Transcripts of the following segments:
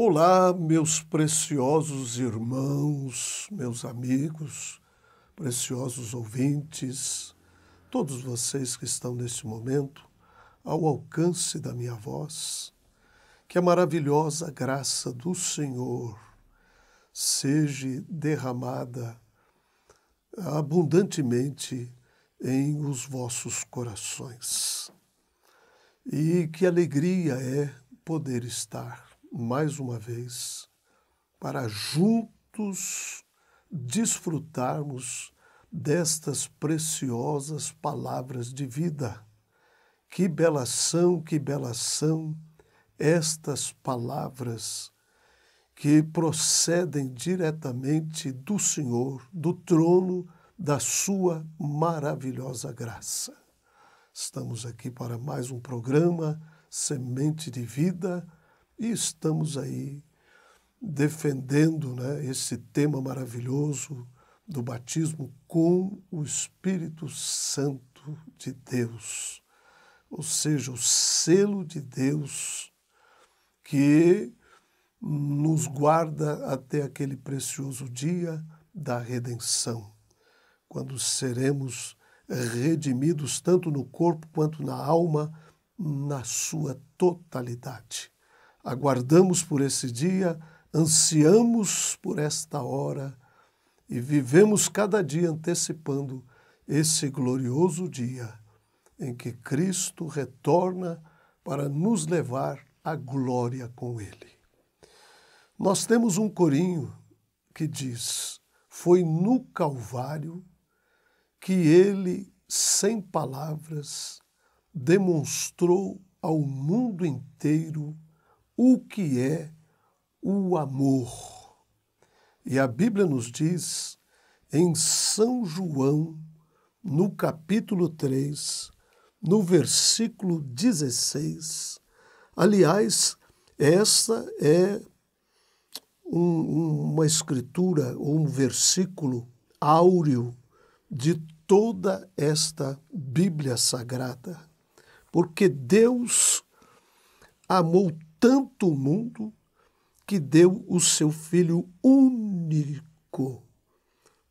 Olá, meus preciosos irmãos, meus amigos, preciosos ouvintes, todos vocês que estão neste momento ao alcance da minha voz, que a maravilhosa graça do Senhor seja derramada abundantemente em os vossos corações. E que alegria é poder estar mais uma vez para juntos desfrutarmos destas preciosas palavras de vida. Que belas são estas palavras que procedem diretamente do Senhor, do trono da sua maravilhosa graça. Estamos aqui para mais um programa Semente de Vida e estamos aí defendendo, esse tema maravilhoso do batismo com o Espírito Santo de Deus, ou seja, o selo de Deus que nos guarda até aquele precioso dia da redenção, quando seremos redimidos tanto no corpo quanto na alma, na sua totalidade. Aguardamos por esse dia, ansiamos por esta hora e vivemos cada dia antecipando esse glorioso dia em que Cristo retorna para nos levar à glória com Ele. Nós temos um corinho que diz: foi no Calvário que Ele, sem palavras, demonstrou ao mundo inteiro o que é o amor. E a Bíblia nos diz, em São João, no capítulo 3, no versículo 16, aliás, essa é uma escritura, ou um versículo áureo de toda esta Bíblia Sagrada, porque Deus amou tanto o mundo que deu o seu Filho único,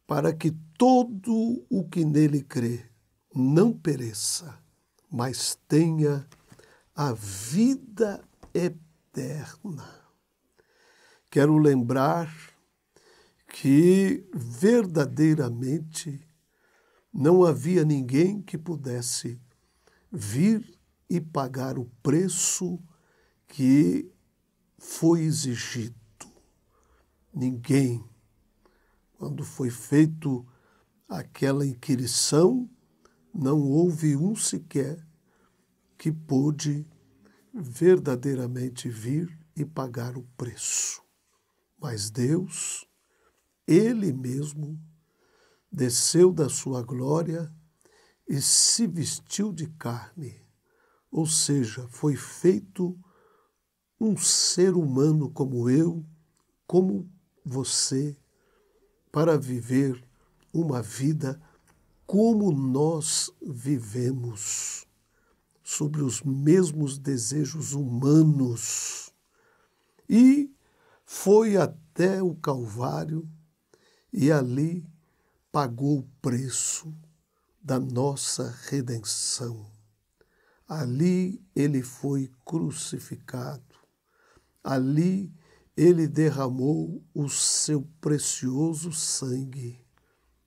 para que todo o que nele crê não pereça, mas tenha a vida eterna. Quero lembrar que verdadeiramente não havia ninguém que pudesse vir e pagar o preço que foi exigido. Ninguém. Quando foi feito aquela inquirição, não houve um sequer que pôde verdadeiramente vir e pagar o preço. Mas Deus, Ele mesmo, desceu da sua glória e se vestiu de carne, ou seja, foi feito um ser humano como eu, como você, para viver uma vida como nós vivemos, sobre os mesmos desejos humanos. E foi até o Calvário e ali pagou o preço da nossa redenção. Ali ele foi crucificado. Ali ele derramou o seu precioso sangue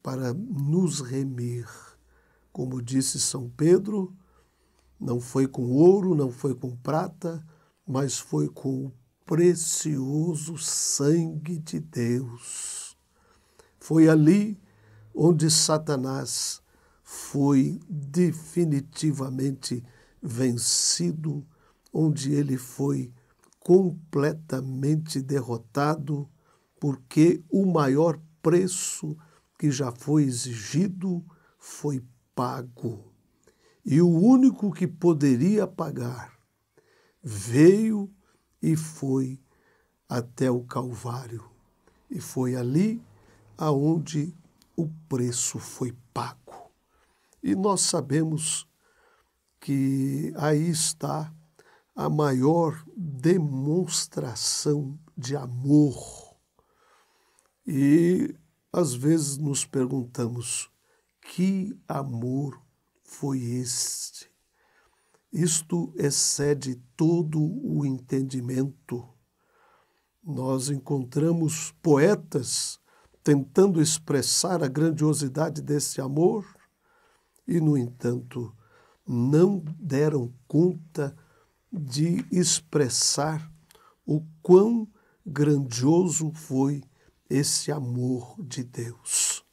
para nos remir. Como disse São Pedro, não foi com ouro, não foi com prata, mas foi com o precioso sangue de Deus. Foi ali onde Satanás foi definitivamente vencido, onde ele foi completamente derrotado, porque o maior preço que já foi exigido foi pago. E o único que poderia pagar veio e foi até o Calvário. E foi ali aonde o preço foi pago. E nós sabemos que aí está a maior demonstração de amor. E às vezes nos perguntamos, que amor foi este? Isto excede todo o entendimento. Nós encontramos poetas tentando expressar a grandiosidade desse amor e, no entanto, não deram conta de expressar o quão grandioso foi esse amor de Deus.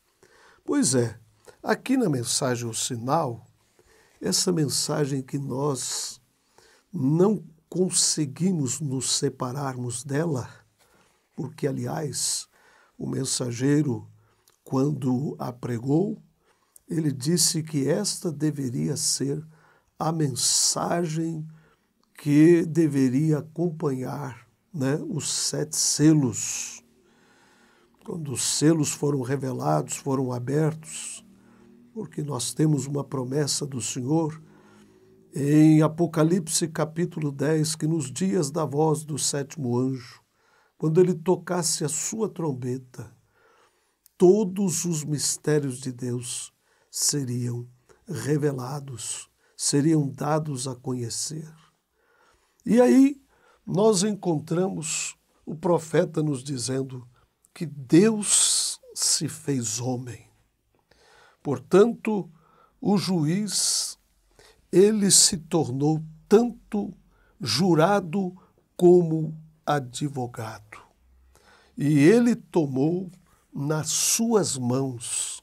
Pois é, aqui na mensagem O Sinal, essa mensagem que nós não conseguimos nos separarmos dela, porque, aliás, o mensageiro, quando a pregou, ele disse que esta deveria ser a mensagem que deveria acompanhar, os 7 selos. Quando os selos foram revelados, foram abertos, porque nós temos uma promessa do Senhor em Apocalipse capítulo 10, que nos dias da voz do 7º anjo, quando ele tocasse a sua trombeta, todos os mistérios de Deus seriam revelados, seriam dados a conhecer. E aí nós encontramos o profeta nos dizendo que Deus se fez homem. Portanto, o juiz, ele se tornou tanto jurado como advogado. E ele tomou nas suas mãos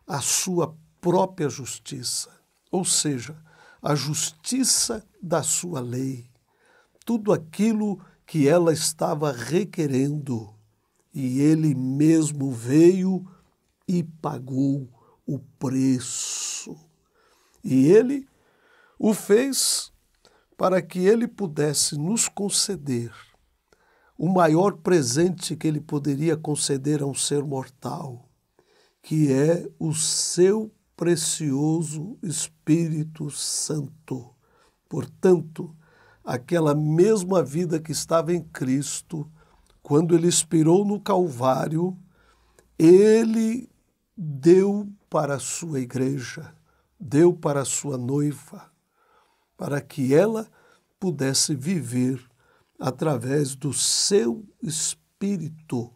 a sua própria justiça, ou seja, a justiça da sua lei, tudo aquilo que ela estava requerendo. E ele mesmo veio e pagou o preço. E ele o fez para que ele pudesse nos conceder o maior presente que ele poderia conceder a um ser mortal, que é o seu precioso Espírito Santo. Portanto, aquela mesma vida que estava em Cristo, quando ele expirou no Calvário, ele deu para a sua igreja, deu para a sua noiva, para que ela pudesse viver através do seu Espírito,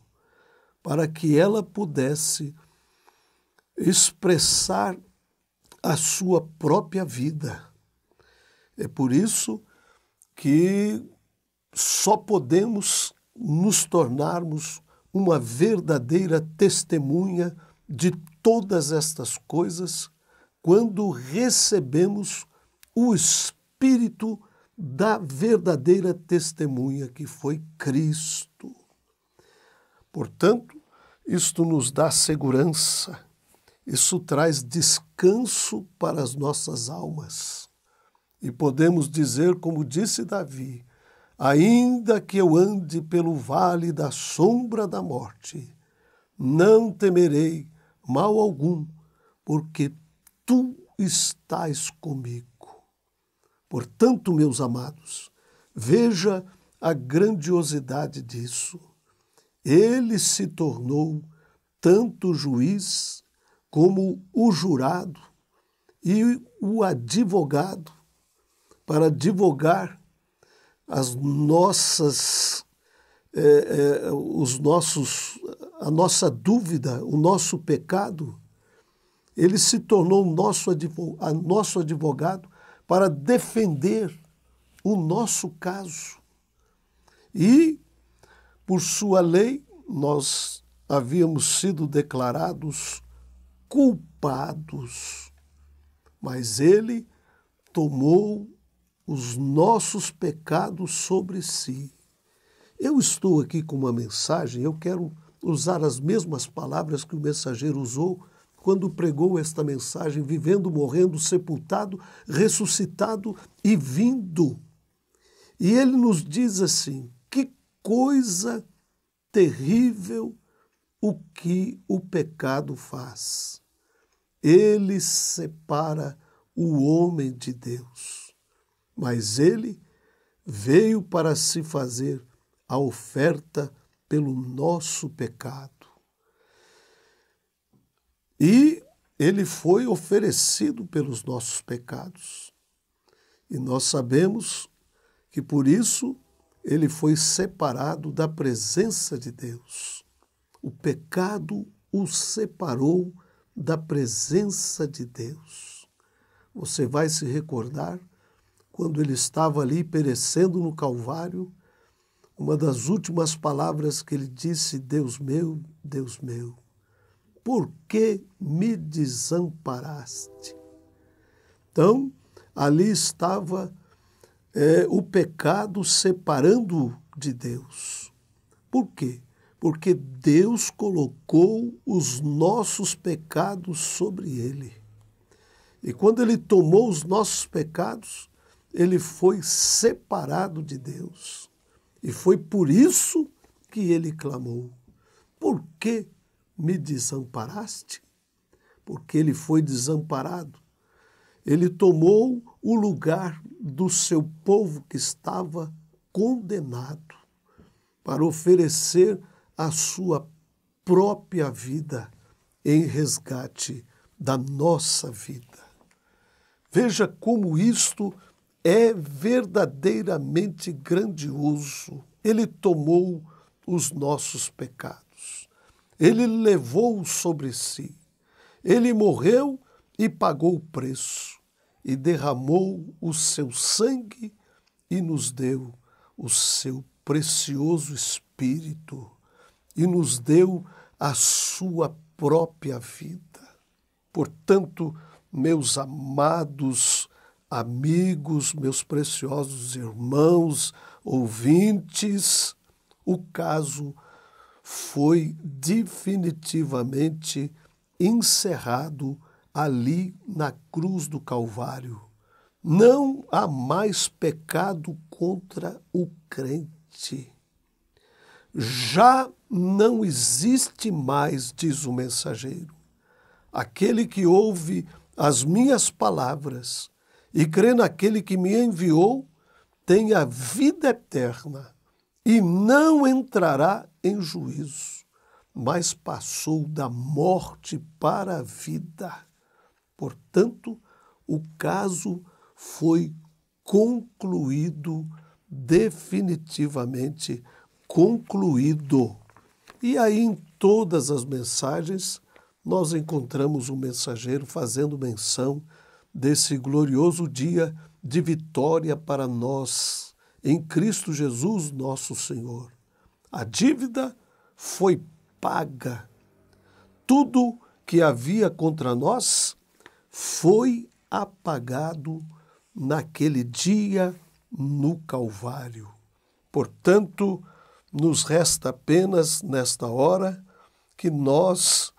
para que ela pudesse expressar a sua própria vida. É por isso que só podemos nos tornarmos uma verdadeira testemunha de todas estas coisas quando recebemos o Espírito da verdadeira testemunha, que foi Cristo. Portanto, isto nos dá segurança, isso traz descanso para as nossas almas. E podemos dizer, como disse Davi, ainda que eu ande pelo vale da sombra da morte, não temerei mal algum, porque tu estás comigo. Portanto, meus amados, veja a grandiosidade disso. Ele se tornou tanto juiz como o jurado e o advogado para advogar as nossas, a nossa dúvida, o nosso pecado. Ele se tornou nosso advogado para defender o nosso caso. E, por sua lei, nós havíamos sido declarados culpados, mas ele tomou os nossos pecados sobre si. Eu estou aqui com uma mensagem, eu quero usar as mesmas palavras que o mensageiro usou quando pregou esta mensagem, vivendo, morrendo, sepultado, ressuscitado e vindo. E ele nos diz assim, que coisa terrível o que o pecado faz. Ele separa o homem de Deus, mas ele veio para se fazer a oferta pelo nosso pecado. E ele foi oferecido pelos nossos pecados. E nós sabemos que por isso ele foi separado da presença de Deus. O pecado o separou da presença de Deus. Você vai se recordar quando ele estava ali perecendo no Calvário, uma das últimas palavras que ele disse: Deus meu, por que me desamparaste? Então, ali estava o pecado separando-o de Deus. Por quê? Porque Deus colocou os nossos pecados sobre ele. E quando ele tomou os nossos pecados, ele foi separado de Deus. E foi por isso que ele clamou: por que me desamparaste? Porque ele foi desamparado. Ele tomou o lugar do seu povo que estava condenado para oferecer a sua própria vida em resgate da nossa vida. Veja como isto é verdadeiramente grandioso. Ele tomou os nossos pecados. Ele levou sobre si. Ele morreu e pagou o preço. E derramou o seu sangue e nos deu o seu precioso Espírito. E nos deu a sua própria vida. Portanto, meus amados amigos, meus preciosos irmãos, ouvintes, o caso foi definitivamente encerrado ali na cruz do Calvário. Não há mais pecado contra o crente. Já não existe mais, diz o mensageiro, aquele que ouve as minhas palavras e crê naquele que me enviou, tem a vida eterna e não entrará em juízo, mas passou da morte para a vida. Portanto, o caso foi concluído, definitivamente concluído. E aí, em todas as mensagens, nós encontramos um mensageiro fazendo menção desse glorioso dia de vitória para nós, em Cristo Jesus, nosso Senhor. A dívida foi paga. Tudo que havia contra nós foi apagado naquele dia no Calvário. Portanto, nos resta apenas, nesta hora, que nós,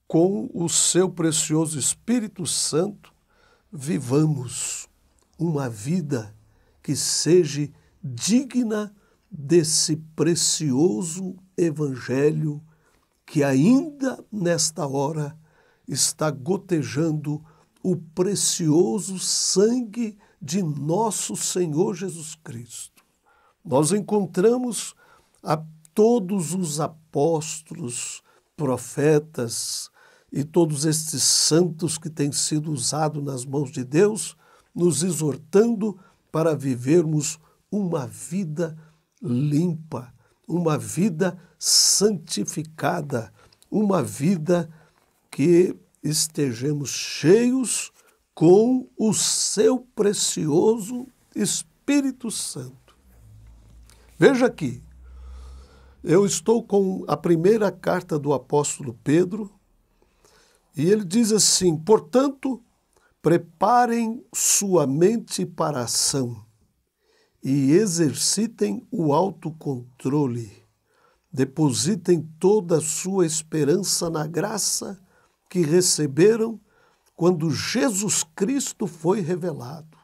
com o seu precioso Espírito Santo, vivamos uma vida que seja digna desse precioso Evangelho que ainda nesta hora está gotejando o precioso sangue de nosso Senhor Jesus Cristo. Nós encontramos a todos os apóstolos, profetas e todos estes santos que têm sido usados nas mãos de Deus, nos exortando para vivermos uma vida limpa, uma vida santificada, uma vida que estejamos cheios com o seu precioso Espírito Santo. Veja aqui, eu estou com a primeira carta do apóstolo Pedro e ele diz assim: portanto, preparem sua mente para a ação e exercitem o autocontrole. Depositem toda a sua esperança na graça que receberam quando Jesus Cristo foi revelado.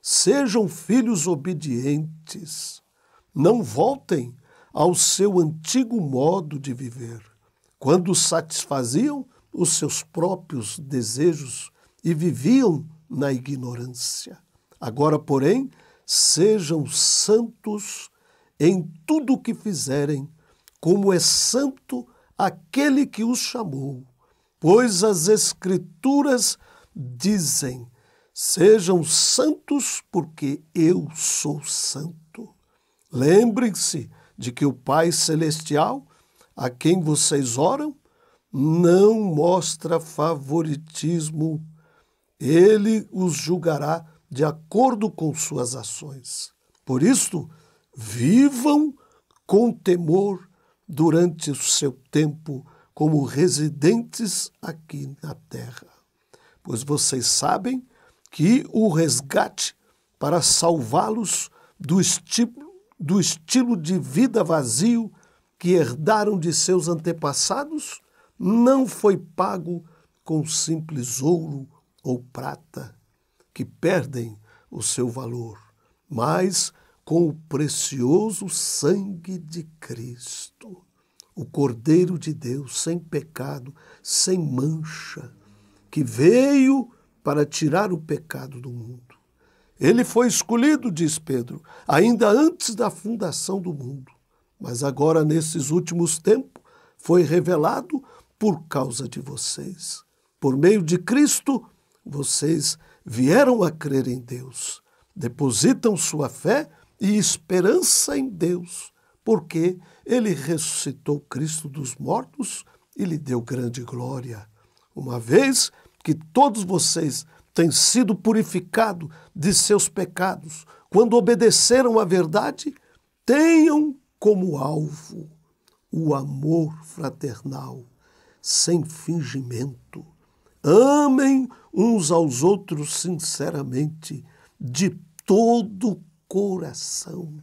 Sejam filhos obedientes. Não voltem ao seu antigo modo de viver, quando satisfaziam os seus próprios desejos e viviam na ignorância. Agora, porém, sejam santos em tudo o que fizerem, como é santo aquele que os chamou. Pois as Escrituras dizem: sejam santos, porque eu sou santo. Lembrem-se de que o Pai Celestial, a quem vocês oram, não mostra favoritismo. Ele os julgará de acordo com suas ações. Por isso, vivam com temor durante o seu tempo como residentes aqui na terra. Pois vocês sabem que o resgate para salvá-los do estilo de vida vazio que herdaram de seus antepassados não foi pago com simples ouro ou prata, que perdem o seu valor, mas com o precioso sangue de Cristo, o Cordeiro de Deus, sem pecado, sem mancha, que veio para tirar o pecado do mundo. Ele foi escolhido, diz Pedro, ainda antes da fundação do mundo, mas agora, nesses últimos tempos, foi revelado por causa de vocês. Por meio de Cristo, vocês vieram a crer em Deus, depositam sua fé e esperança em Deus, porque Ele ressuscitou Cristo dos mortos e lhe deu grande glória. Uma vez que todos vocês têm sido purificados de seus pecados, quando obedeceram à verdade, tenham como alvo o amor fraternal, sem fingimento. Amem uns aos outros sinceramente, de todo o coração,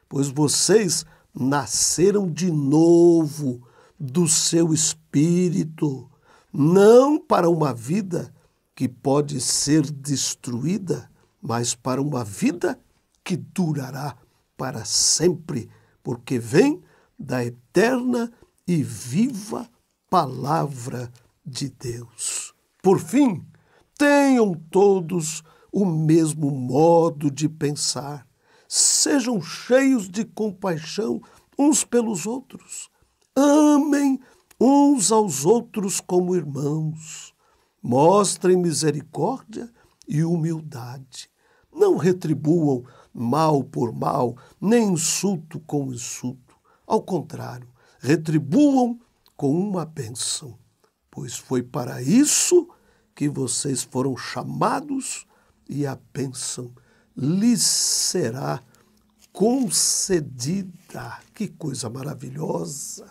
pois vocês nasceram de novo do seu espírito, não para uma vida que pode ser destruída, mas para uma vida que durará para sempre, porque vem da eterna e viva palavra de Deus. Por fim, tenham todos o mesmo modo de pensar. Sejam cheios de compaixão uns pelos outros. Amem uns aos outros como irmãos. Mostrem misericórdia e humildade. Não retribuam mal por mal, nem insulto com insulto. Ao contrário, retribuam com uma bênção, pois foi para isso que vocês foram chamados e a bênção lhes será concedida. Que coisa maravilhosa!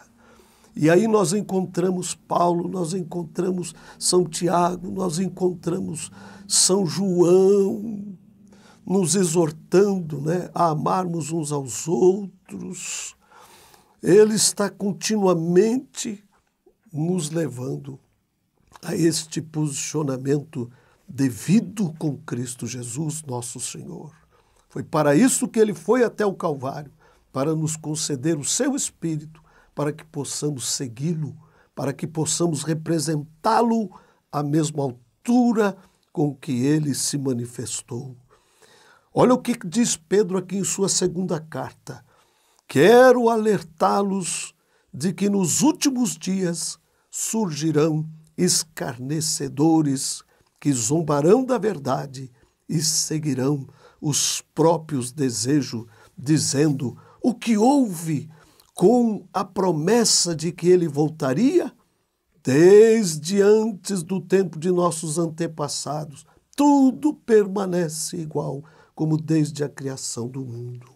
E aí nós encontramos Paulo, nós encontramos São Tiago, nós encontramos São João, nos exortando, a amarmos uns aos outros. Ele está continuamente nos levando a este posicionamento devido com Cristo Jesus, nosso Senhor. Foi para isso que ele foi até o Calvário, para nos conceder o seu Espírito, para que possamos segui-lo, para que possamos representá-lo à mesma altura com que ele se manifestou. Olha o que diz Pedro aqui em sua segunda carta. Quero alertá-los de que nos últimos dias surgirão escarnecedores que zombarão da verdade e seguirão os próprios desejos, dizendo: o que houve com a promessa de que ele voltaria? Desde antes do tempo de nossos antepassados, tudo permanece igual, como desde a criação do mundo.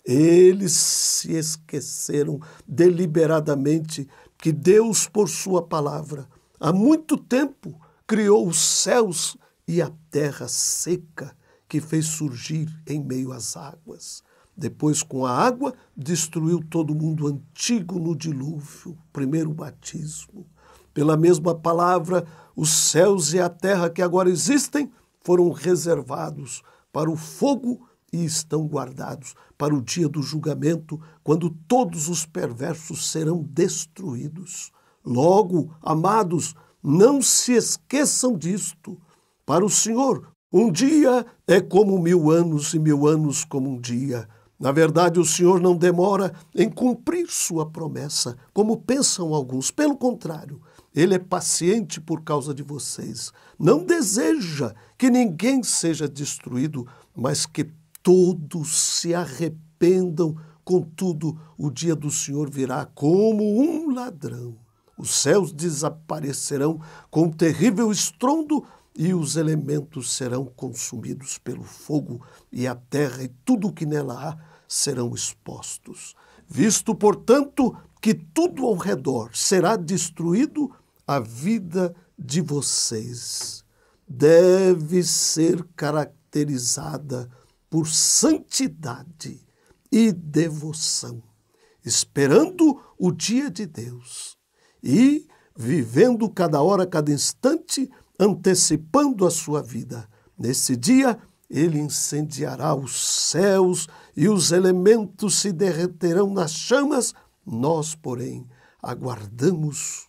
Eles se esqueceram deliberadamente que Deus, por sua palavra, há muito tempo criou os céus e a terra seca que fez surgir em meio às águas. Depois, com a água, destruiu todo o mundo antigo no dilúvio, primeiro batismo. Pela mesma palavra, os céus e a terra que agora existem foram reservados para o fogo e estão guardados para o dia do julgamento, quando todos os perversos serão destruídos. Logo, amados, não se esqueçam disto. Para o Senhor, um dia é como 1000 anos e 1000 anos como um dia. Na verdade, o Senhor não demora em cumprir sua promessa, como pensam alguns. Pelo contrário, Ele é paciente por causa de vocês. Não deseja que ninguém seja destruído, mas que todos se arrependam. Contudo, o dia do Senhor virá como um ladrão. Os céus desaparecerão com um terrível estrondo e os elementos serão consumidos pelo fogo e a terra e tudo o que nela há serão expostos. Visto, portanto, que tudo ao redor será destruído, a vida de vocês deve ser caracterizada por santidade e devoção, esperando o dia de Deus e vivendo cada hora, cada instante, antecipando a sua vida. Nesse dia, Ele incendiará os céus e os elementos se derreterão nas chamas. Nós, porém, aguardamos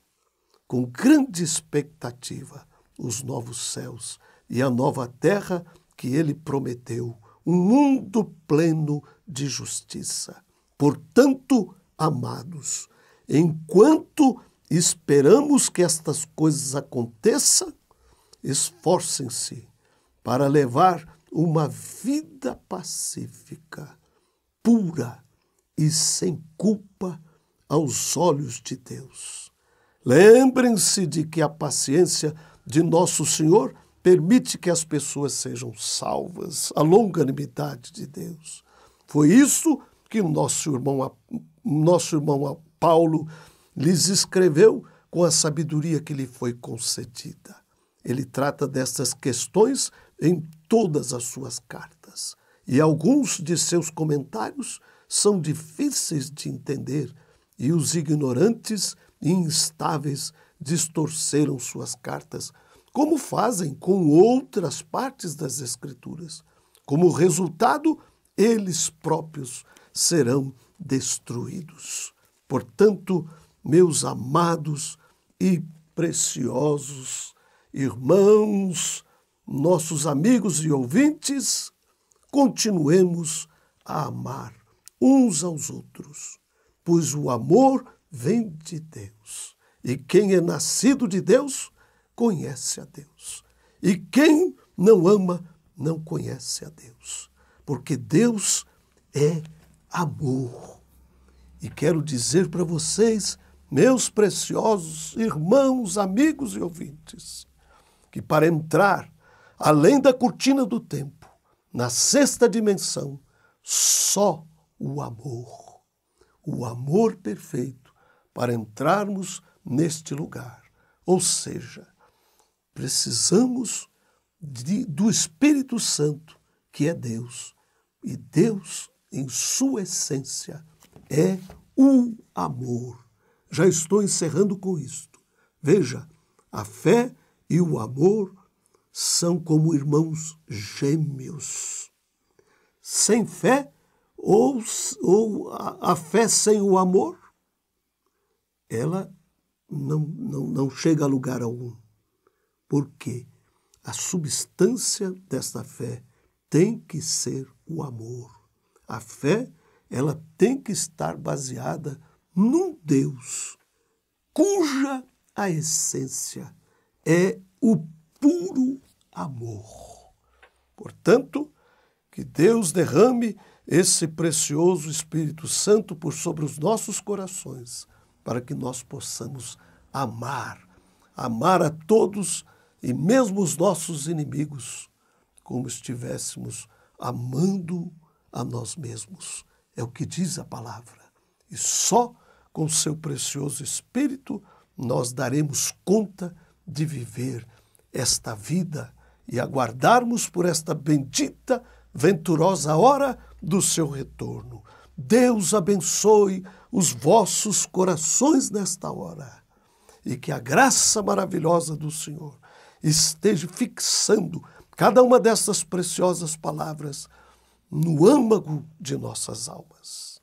com grande expectativa os novos céus e a nova terra que Ele prometeu, um mundo pleno de justiça. Portanto, amados, enquanto esperamos que estas coisas aconteçam, esforcem-se para levar uma vida pacífica, pura e sem culpa aos olhos de Deus. Lembrem-se de que a paciência de nosso Senhor permite que as pessoas sejam salvas, a longanimidade de Deus. Foi isso que o nosso irmão Paulo lhes escreveu com a sabedoria que lhe foi concedida. Ele trata destas questões em todas as suas cartas. E alguns de seus comentários são difíceis de entender, e os ignorantes e instáveis distorceram suas cartas, como fazem com outras partes das Escrituras. Como resultado, eles próprios serão destruídos. Portanto, meus amados e preciosos irmãos, nossos amigos e ouvintes, continuemos a amar uns aos outros, pois o amor vem de Deus. E quem é nascido de Deus, conhece a Deus. E quem não ama, não conhece a Deus. Porque Deus é amor. E quero dizer para vocês, meus preciosos irmãos, amigos e ouvintes, que para entrar além da cortina do tempo, na sexta dimensão, só o amor perfeito para entrarmos neste lugar. Ou seja, precisamos do Espírito Santo, que é Deus. E Deus, em sua essência, é o amor. Já estou encerrando com isto. Veja, a fé e o amor são como irmãos gêmeos. Sem fé, ou a fé sem o amor, ela não chega a lugar algum. Porque a substância desta fé tem que ser o amor. A fé, ela tem que estar baseada num Deus, cuja a essência é o puro amor. Portanto, que Deus derrame esse precioso Espírito Santo por sobre os nossos corações, para que nós possamos amar a todos e mesmo os nossos inimigos, como estivéssemos amando a nós mesmos. É o que diz a palavra. E só com seu precioso Espírito nós daremos conta de viver esta vida e aguardarmos por esta bendita, venturosa hora do seu retorno. Deus abençoe os vossos corações nesta hora e que a graça maravilhosa do Senhor esteja fixando cada uma dessas preciosas palavras no âmago de nossas almas.